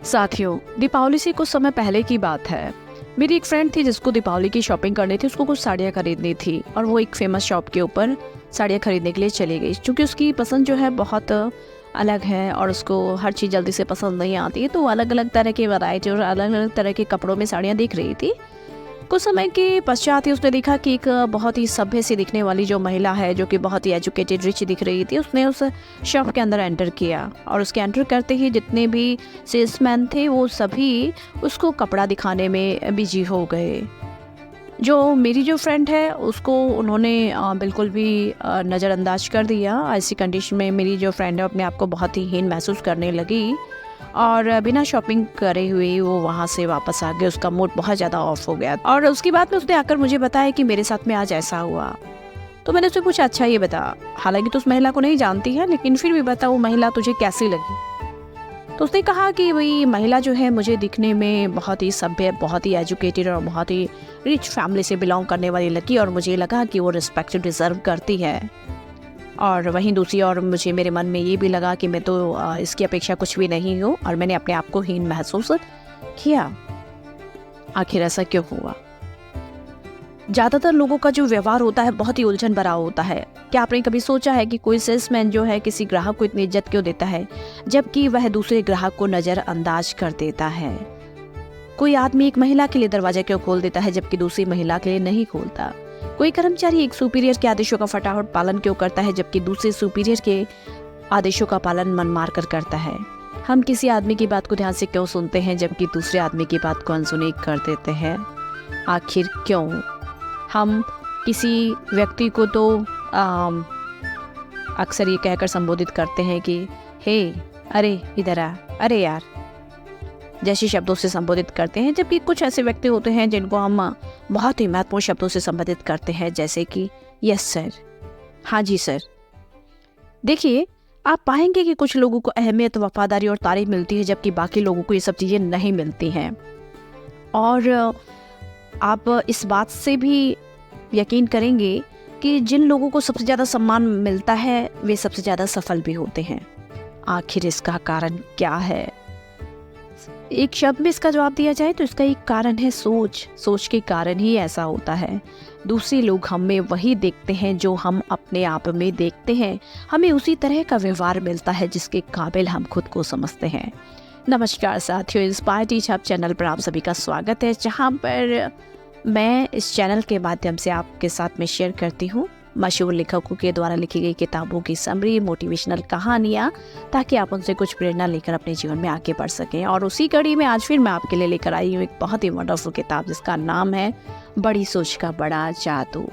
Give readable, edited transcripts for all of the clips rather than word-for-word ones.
साथियों, दीपावली से कुछ समय पहले की बात है। मेरी एक फ्रेंड थी जिसको दीपावली की शॉपिंग करनी थी। उसको कुछ साड़ियाँ खरीदनी थी और वो एक फेमस शॉप के ऊपर साड़ियाँ खरीदने के लिए चली गई। क्योंकि उसकी पसंद जो है बहुत अलग है और उसको हर चीज़ जल्दी से पसंद नहीं आती है, तो वो अलग अलग तरह की वैरायटी और अलग अलग तरह के कपड़ों में साड़ियाँ देख रही थी। कुछ समय के पश्चात ही उसने देखा कि एक बहुत ही सभ्य सी दिखने वाली जो महिला है, जो कि बहुत ही एजुकेटेड रिच दिख रही थी, उसने उस शॉप के अंदर एंटर किया। और उसके एंटर करते ही जितने भी सेल्समैन थे वो सभी उसको कपड़ा दिखाने में बिजी हो गए। जो मेरी जो फ्रेंड है उसको उन्होंने बिल्कुल भी नज़रअंदाज कर दिया। ऐसी कंडीशन में मेरी जो फ्रेंड है अपने आप को बहुत ही हीन महसूस करने लगी और बिना शॉपिंग करे हुए वो वहाँ से वापस आ गई। उसका मूड बहुत ज़्यादा ऑफ हो गया और उसकी बात में उसने आकर मुझे बताया कि मेरे साथ में आज ऐसा हुआ। तो मैंने उससे पूछा, अच्छा ये बता, हालांकि तो उस महिला को नहीं जानती है, लेकिन फिर भी बता वो महिला तुझे कैसी लगी। तो उसने कहा कि वही महिला जो है मुझे दिखने में बहुत ही सभ्य, बहुत ही एजुकेटेड और बहुत ही रिच फैमिली से बिलोंग करने वाली लगी और मुझे लगा कि वो रिस्पेक्ट डिज़र्व करती है। और वहीं दूसरी ओर मुझे मेरे मन में ये भी लगा कि मैं तो इसकी अपेक्षा कुछ भी नहीं हूँ और मैंने अपने आप को हीन महसूस किया। आखिर ऐसा क्यों हुआ? ज़्यादातर लोगों का जो व्यवहार होता है बहुत ही उलझन भरा होता है। क्या आपने कभी सोचा है कि कोई सेल्समैन जो है किसी ग्राहक को इतनी इज्जत क्यों देता है जबकि वह दूसरे ग्राहक को नज़रअंदाज कर देता है? कोई आदमी एक महिला के लिए दरवाजा क्यों खोल देता है जबकि दूसरी महिला के लिए नहीं खोलता? कोई कर्मचारी एक सुपीरियर के आदेशों का फटाफट पालन क्यों करता है जबकि दूसरे सुपीरियर के आदेशों का पालन मन मार कर करता है? हम किसी आदमी की बात को ध्यान से क्यों सुनते हैं जबकि दूसरे आदमी की बात को अनसुनी कर देते हैं? आखिर क्यों? हम किसी व्यक्ति को तो अक्सर ये कहकर संबोधित करते हैं कि हे, अरे इधर आ, अरे यार, जैसे शब्दों से संबोधित करते हैं, जबकि कुछ ऐसे व्यक्ति होते हैं जिनको हम बहुत ही महत्वपूर्ण शब्दों से संबोधित करते हैं, जैसे कि यस सर, हाँ जी सर। देखिए, आप पाएंगे कि कुछ लोगों को अहमियत, वफादारी और तारीफ मिलती है जबकि बाकी लोगों को ये सब चीज़ें नहीं मिलती हैं। और आप इस बात से भी यकीन करेंगे कि जिन लोगों को सबसे ज़्यादा सम्मान मिलता है वे सबसे ज़्यादा सफल भी होते हैं। आखिर इसका कारण क्या है? एक शब्द में इसका जवाब दिया जाए तो इसका एक कारण है सोच। सोच के कारण ही ऐसा होता है। दूसरे लोग हम में वही देखते हैं जो हम अपने आप में देखते हैं। हमें उसी तरह का व्यवहार मिलता है जिसके काबिल हम खुद को समझते हैं। नमस्कार साथियों, इंस्पायर टीच हब चैनल पर आप सभी का स्वागत है, जहां पर मैं इस चैनल के माध्यम से आपके साथ में शेयर करती हूँ मशहूर लेखकों के द्वारा लिखी गई किताबों की समरी, मोटिवेशनल कहानियाँ, ताकि आप उनसे कुछ प्रेरणा लेकर अपने जीवन में आगे बढ़ सकें। और उसी कड़ी में आज फिर मैं आपके लिए लेकर आई हूँ एक बहुत ही वंडरफुल किताब जिसका नाम है बड़ी सोच का बड़ा जादू,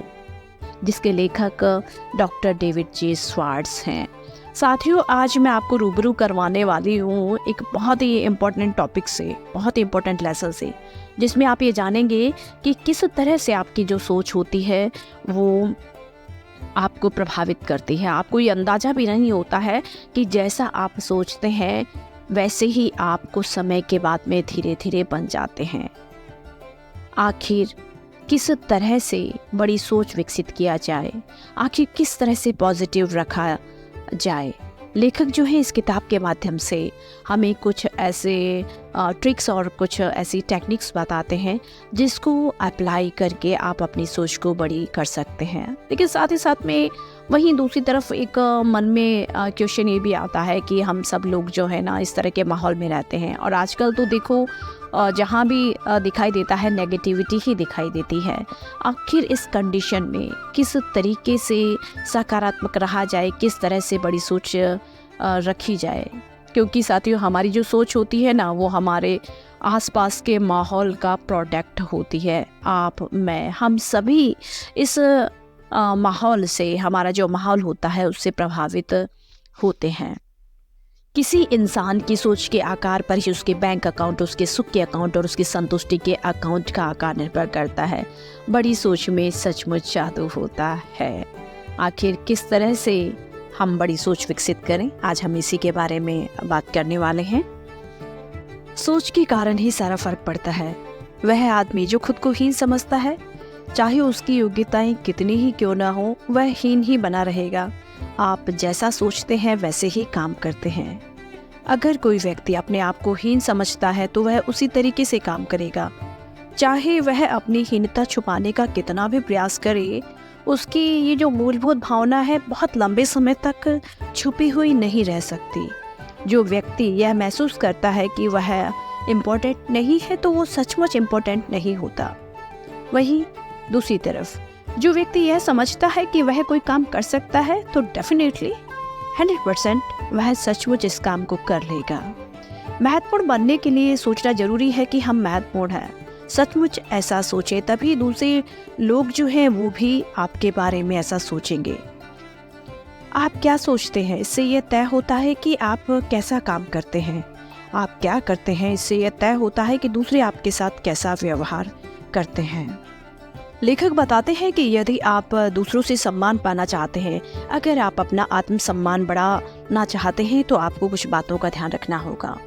जिसके लेखक डॉक्टर डेविड जे स्वार्ट्स हैं। साथियों, आज मैं आपको रूबरू करवाने वाली हूँ एक बहुत ही इम्पोर्टेंट टॉपिक से, बहुत ही इम्पोर्टेंट लेसन से, जिसमें आप ये जानेंगे कि किस तरह से आपकी जो सोच होती है वो आपको प्रभावित करती है। आपको ये अंदाज़ा भी नहीं होता है कि जैसा आप सोचते हैं वैसे ही आपको समय के बाद में धीरे धीरे बन जाते हैं। आखिर किस तरह से बड़ी सोच विकसित किया जाए, आखिर किस तरह से पॉजिटिव रखा जाए? लेखक जो है इस किताब के माध्यम से हमें कुछ ऐसे ट्रिक्स और कुछ ऐसी टेक्निक्स बताते हैं जिसको अप्लाई करके आप अपनी सोच को बड़ी कर सकते हैं। लेकिन साथ ही साथ में वहीं दूसरी तरफ एक मन में क्वेश्चन ये भी आता है कि हम सब लोग जो है ना इस तरह के माहौल में रहते हैं और आजकल तो देखो जहाँ भी दिखाई देता है नेगेटिविटी ही दिखाई देती है। आखिर इस कंडीशन में किस तरीके से सकारात्मक रहा जाए, किस तरह से बड़ी सोच रखी जाए? क्योंकि साथियों, हमारी जो सोच होती है ना वो हमारे आसपास के माहौल का प्रोडक्ट होती है। आप, मैं, हम सभी इस माहौल से, हमारा जो माहौल होता है उससे प्रभावित होते हैं। किसी इंसान की सोच के आकार पर ही उसके बैंक अकाउंट, उसके सुख के अकाउंट और उसकी संतुष्टि के अकाउंट का आकार निर्भर करता है। बड़ी सोच में सचमुच जादू होता है। आखिर किस तरह से हम बड़ी सोच विकसित करें, आज हम इसी के बारे में बात करने वाले हैं। सोच के कारण ही सारा फर्क पड़ता है। वह आदमी जो खुद को हीन समझता है, चाहे उसकी योग्यताएं कितनी ही क्यों ना हो, वह हीन ही बना रहेगा। आप जैसा सोचते हैं वैसे ही काम करते हैं। अगर कोई व्यक्ति अपने आप को हीन समझता है तो वह उसी तरीके से काम करेगा। चाहे वह अपनी हीनता छुपाने का कितना भी प्रयास करे, उसकी ये जो मूलभूत भावना है बहुत लंबे समय तक छुपी हुई नहीं रह सकती। जो व्यक्ति यह महसूस करता है कि वह इम्पोर्टेंट नहीं है तो वो सचमुच इम्पोर्टेंट नहीं होता। वहीं दूसरी तरफ जो व्यक्ति यह समझता है कि वह कोई काम कर सकता है तो डेफिनेटली 100% वह सचमुच इस काम को कर लेगा। महत्वपूर्ण बनने के लिए सोचना जरूरी है कि हम महत्वपूर्ण हैं। सचमुच ऐसा सोचें, तभी दूसरे लोग जो हैं वो भी आपके बारे में ऐसा सोचेंगे। आप क्या सोचते हैं, इससे यह तय होता है कि आप कैसा काम करते हैं। आप क्या करते हैं, इससे यह तय होता है कि दूसरे आपके साथ कैसा व्यवहार करते हैं। लेखक बताते हैं कि यदि आप दूसरों से सम्मान पाना चाहते हैं, अगर आप अपना आत्मसम्मान बढ़ाना चाहते हैं तो आपको कुछ बातों का ध्यान रखना होगा।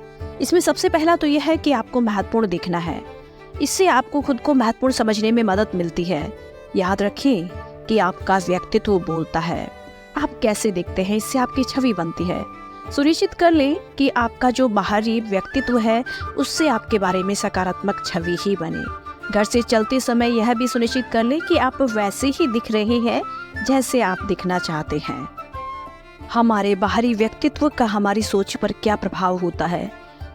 इसमें सबसे पहला तो यह है कि आपको महत्वपूर्ण दिखना है। इससे आपको खुद को महत्वपूर्ण समझने में मदद मिलती है। याद रखें कि आपका व्यक्तित्व बोलता है। आप कैसे दिखते हैं, इससे आपकी छवि बनती है। सुनिश्चित कर लें कि आपका जो बाहरी व्यक्तित्व है उससे आपके बारे में सकारात्मक छवि ही बने। घर से चलते समय यह भी सुनिश्चित कर लें कि आप वैसे ही दिख रहे हैं जैसे आप दिखना चाहते हैं। हमारे बाहरी व्यक्तित्व का हमारी सोच पर क्या प्रभाव होता है।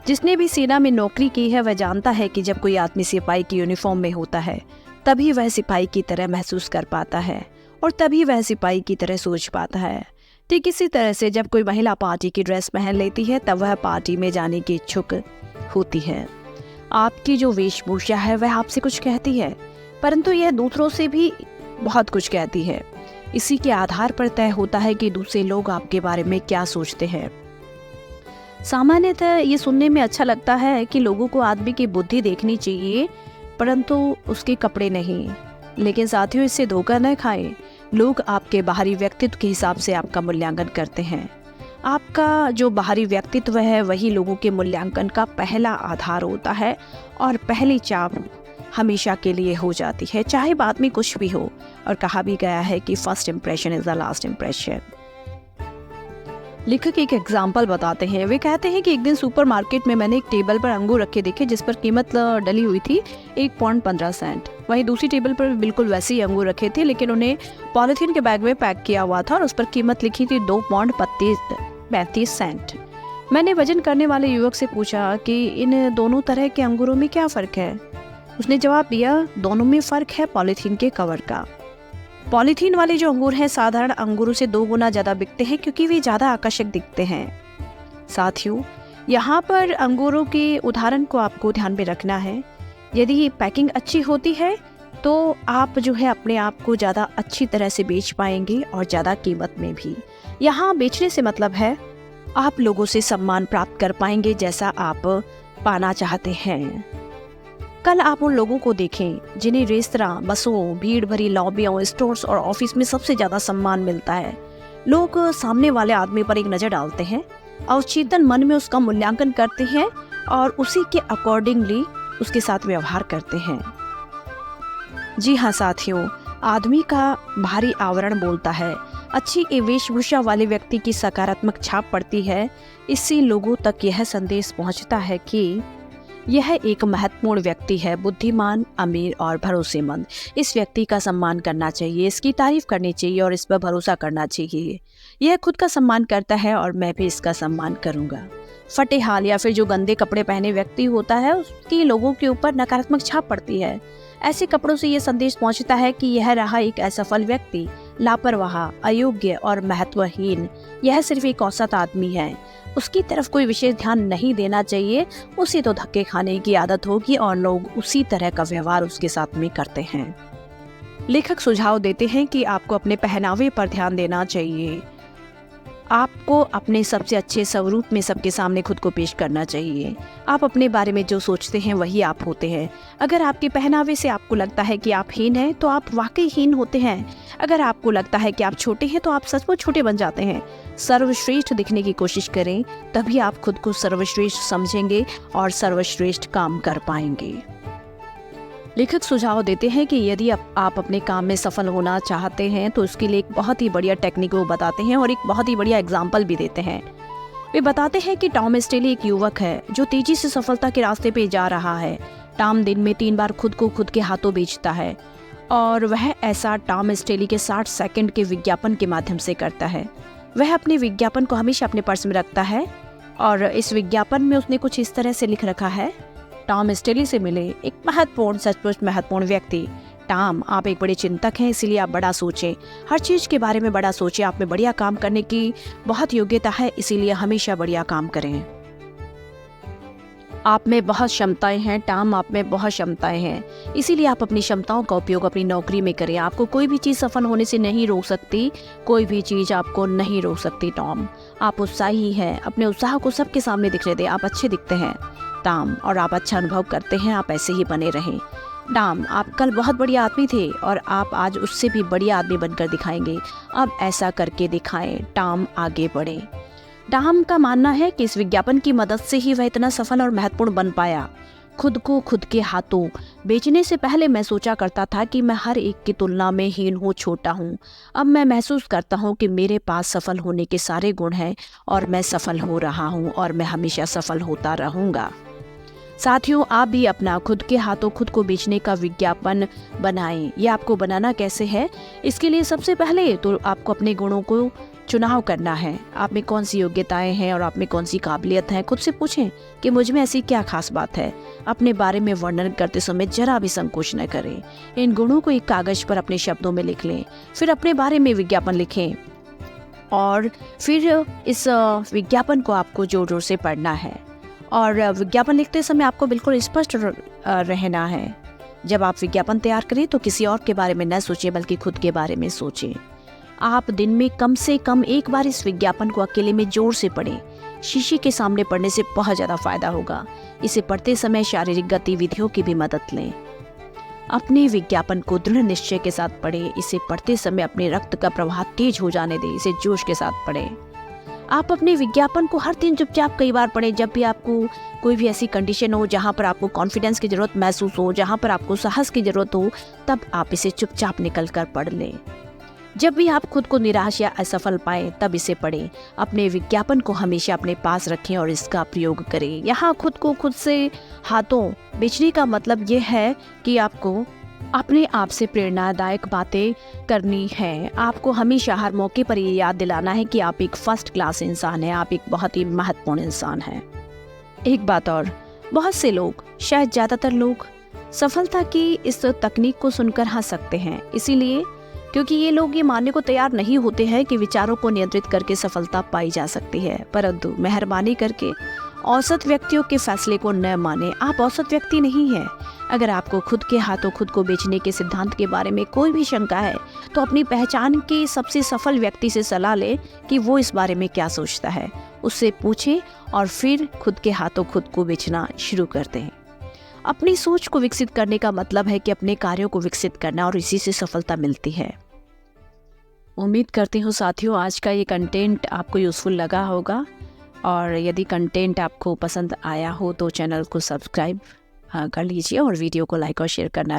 जिसने भी सेना में नौकरी की है वह जानता है कि जब कोई आदमी सिपाही की यूनिफॉर्म में होता है तभी वह सिपाही की तरह महसूस कर पाता है और तभी वह सिपाही की तरह सोच पाता है। ठीक इसी तरह से जब कोई महिला पार्टी की ड्रेस पहन लेती है तब वह पार्टी में जाने की इच्छुक होती है। आपकी जो वेशभूषा है वह आपसे कुछ कहती है, परंतु यह दूसरों से भी बहुत कुछ कहती है। इसी के आधार पर तय होता है कि दूसरे लोग आपके बारे में क्या सोचते हैं। सामान्यतः ये सुनने में अच्छा लगता है कि लोगों को आदमी की बुद्धि देखनी चाहिए, परंतु उसके कपड़े नहीं। लेकिन साथियों, इससे धोखा न खाएं। लोग आपके बाहरी व्यक्तित्व के हिसाब से आपका मूल्यांकन करते हैं। आपका जो बाहरी व्यक्तित्व है वही लोगों के मूल्यांकन का पहला आधार होता है और पहली चाप हमेशा के लिए हो जाती है, चाहे बाद में कुछ भी हो। और कहा भी गया है कि first impression is the last impression. लेखक एक एग्जाम्पल बताते हैं। वे कहते हैं कि एक दिन सुपरमार्केट में मैंने एक टेबल पर अंगूर रखे देखे जिस पर कीमत डली हुई थी 1 पौंड 15 सेंट। वहीं दूसरी टेबल पर बिल्कुल वैसे ही अंगूर रखे थे, लेकिन उन्हें पॉलिथीन के बैग में पैक किया हुआ था और उस पर कीमत लिखी थी 2 पौंड 35 सेंट। मैंने वजन करने वाले युवक से पूछा कि इन दोनों तरह के अंगूरों में क्या फ़र्क है। उसने जवाब दिया, दोनों में फ़र्क है पॉलीथीन के कवर का। पॉलीथीन वाले जो अंगूर हैं साधारण अंगूरों से 2 गुना ज़्यादा बिकते हैं क्योंकि वे ज़्यादा आकर्षक दिखते हैं। साथियों, यहाँ पर अंगूरों के उदाहरण को आपको ध्यान में रखना है। यदि पैकिंग अच्छी होती है तो आप जो है अपने आप को ज़्यादा अच्छी तरह से बेच पाएंगे और ज़्यादा कीमत में भी। यहाँ बेचने से मतलब है आप लोगों से सम्मान प्राप्त कर पाएंगे जैसा आप पाना चाहते हैं। कल आप उन लोगों को देखें जिन्हें रेस्तरां, बसों, भीड़ भरी लॉबियों, स्टोर्स और ऑफिस में सबसे ज़्यादा सम्मान मिलता है। लोग सामने वाले आदमी पर एक नज़र डालते हैं, अवचेतन मन में उसका मूल्यांकन करते हैं और उसी के अकॉर्डिंगली उसके साथ व्यवहार करते हैं। जी हाँ साथियों, आदमी का बाहरी आवरण बोलता है। अच्छी वेशभूषा वाले व्यक्ति की सकारात्मक छाप पड़ती है। इससे लोगों तक यह संदेश पहुंचता है कि यह एक महत्वपूर्ण व्यक्ति है, बुद्धिमान, अमीर और भरोसेमंद। इस व्यक्ति का सम्मान करना चाहिए, इसकी तारीफ करनी चाहिए और इस पर भरोसा करना चाहिए। यह खुद का सम्मान करता है और मैं भी इसका सम्मान करूंगा। फटे हाल या फिर जो गंदे कपड़े पहने व्यक्ति होता है उसकी लोगों के ऊपर नकारात्मक छाप पड़ती है। ऐसे कपड़ों से यह संदेश पहुंचता है कि यह रहा एक असफल व्यक्ति, लापरवाह, अयोग्य और महत्वहीन। यह सिर्फ एक औसत आदमी है, उसकी तरफ कोई विशेष ध्यान नहीं देना चाहिए। उसे तो धक्के खाने की आदत होगी और लोग उसी तरह का व्यवहार उसके साथ में करते हैं। लेखक सुझाव देते हैं कि आपको अपने पहनावे पर ध्यान देना चाहिए। आपको अपने सबसे अच्छे स्वरूप में सबके सामने खुद को पेश करना चाहिए। आप अपने बारे में जो सोचते हैं वही आप होते हैं। अगर आपके पहनावे से आपको लगता है कि आप हीन हैं तो आप वाकई हीन होते हैं। अगर आपको लगता है कि आप छोटे हैं तो आप सचमुच छोटे बन जाते हैं। सर्वश्रेष्ठ दिखने की कोशिश करें, तभी आप खुद को सर्वश्रेष्ठ समझेंगे और सर्वश्रेष्ठ काम कर पाएंगे। लेखक सुझाव देते हैं कि यदि आप अपने काम में सफल होना चाहते हैं तो उसके लिए एक बहुत ही बढ़िया टेक्निक वो बताते हैं और एक बहुत ही बढ़िया एग्जाम्पल भी देते हैं। वे बताते हैं कि टॉम स्टेली एक युवक है जो तेजी से सफलता के रास्ते पे जा रहा है। टॉम दिन में 3 बार खुद को खुद के हाथों बेचता है और वह ऐसा टॉम स्टेली के 60 सेकंड के विज्ञापन के माध्यम से करता है। वह अपने विज्ञापन को हमेशा अपने पर्स में रखता है और इस विज्ञापन में उसने कुछ इस तरह से लिख रखा है, टॉम स्टेली से मिले एक महत्वपूर्ण, सचमुच महत्वपूर्ण व्यक्ति। टॉम, आप एक बड़े चिंतक हैं, इसीलिए आप बड़ा सोचें, हर चीज़ के बारे में बड़ा सोचें। आप में बढ़िया काम करने की बहुत योग्यता है, इसीलिए हमेशा बढ़िया काम करें। आप में बहुत क्षमताएं हैं टॉम, आप में बहुत क्षमताएं हैं, इसीलिए आप अपनी क्षमताओं का उपयोग अपनी नौकरी में करें। आपको कोई भी चीज़ सफल होने से नहीं रोक सकती, कोई भी चीज़ आपको नहीं रोक सकती। टॉम, आप उत्साही हैं, अपने उत्साह को सबके सामने दिखने दें। आप अच्छे दिखते हैं टॉम, और आप अच्छा अनुभव करते हैं, आप ऐसे ही बने रहें। टॉम, आप कल बहुत बढ़िया आदमी थे और आप आज उससे भी बढ़िया आदमी बनकर दिखाएंगे। अब ऐसा करके दिखाएं। टॉम आगे बढ़े। टॉम का मानना है कि इस विज्ञापन की मदद से ही वह इतना सफल और महत्वपूर्ण बन पाया। खुद को खुद के हाथों बेचने से पहले मैं सोचा करता था कि मैं हर एक की तुलना में हीन हूँ, छोटा हूँ। अब मैं महसूस करता हूँ कि मेरे पास सफल होने के सारे गुण हैं और मैं सफल हो रहा हूँ और मैं हमेशा सफल होता रहूँगा। साथियों, आप भी अपना खुद के हाथों खुद को बेचने का विज्ञापन बनाएं। ये आपको बनाना कैसे है? इसके लिए सबसे पहले तो आपको अपने गुणों को चुनाव करना है। आप में कौन सी योग्यताएं हैं और आप में कौन सी काबिलियत है। खुद से पूछें कि मुझ में ऐसी क्या खास बात है। अपने बारे में वर्णन करते समय जरा भी संकोच न करें। इन गुणों को एक कागज पर अपने शब्दों में लिख लें, फिर अपने बारे में विज्ञापन लिखें और फिर इस विज्ञापन को आपको जोर जोर से पढ़ना है। और विज्ञापन लिखते समय आपको बिल्कुल स्पष्ट रहना है। जब आप विज्ञापन तैयार करें तो किसी और के बारे में न सोचें, बल्कि खुद के बारे में सोचें। आप दिन में कम से कम एक बार इस विज्ञापन को अकेले में जोर से पढ़ें। शीशे के सामने पढ़ने से बहुत ज़्यादा फायदा होगा। इसे पढ़ते समय शारीरिक गतिविधियों की भी मदद लें। अपने विज्ञापन को दृढ़ निश्चय के साथ पढ़ें। इसे पढ़ते समय अपने रक्त का प्रवाह तेज हो जाने दें। इसे जोश के साथ पढ़ें। आप अपने विज्ञापन को हर दिन चुपचाप कई बार पढ़ें। जब भी आपको कोई भी ऐसी कंडीशन हो जहाँ पर आपको कॉन्फिडेंस की ज़रूरत महसूस हो, जहाँ पर आपको साहस की ज़रूरत हो, तब आप इसे चुपचाप निकल कर पढ़ लें। जब भी आप खुद को निराश या असफल पाएं, तब इसे पढ़ें। अपने विज्ञापन को हमेशा अपने पास रखें और इसका प्रयोग करें। यहाँ खुद को खुद से हाथों बेचने का मतलब ये है कि आपको अपने आप से प्रेरणादायक बातें करनी है। आपको हमेशा हर मौके पर ये याद दिलाना है कि आप एक फर्स्ट क्लास इंसान हैं, आप एक बहुत ही महत्वपूर्ण इंसान हैं। एक बात और, बहुत से लोग, शायद ज़्यादातर लोग, सफलता की इस तकनीक को सुनकर हंस सकते हैं, इसीलिए क्योंकि ये लोग ये मानने को तैयार नहीं होते हैं कि विचारों को नियंत्रित करके सफलता पाई जा सकती है। परंतु मेहरबानी करके औसत व्यक्तियों के फैसले को न माने। आप औसत व्यक्ति नहीं हैं। अगर आपको खुद के हाथों खुद को बेचने के सिद्धांत के बारे में कोई भी शंका है, तो अपनी पहचान के सबसे सफल व्यक्ति से सलाह लें कि वो इस बारे में क्या सोचता है। उससे पूछें और फिर खुद के हाथों खुद को बेचना शुरू कर दें। अपनी सोच को विकसित करने का मतलब है कि अपने कार्यों को विकसित करना, और इसी से सफलता मिलती है। उम्मीद करती हूँ साथियों, आज का ये कंटेंट आपको यूज़फुल लगा होगा, और यदि कंटेंट आपको पसंद आया हो तो चैनल को सब्सक्राइब कर लीजिए और वीडियो को लाइक और शेयर करना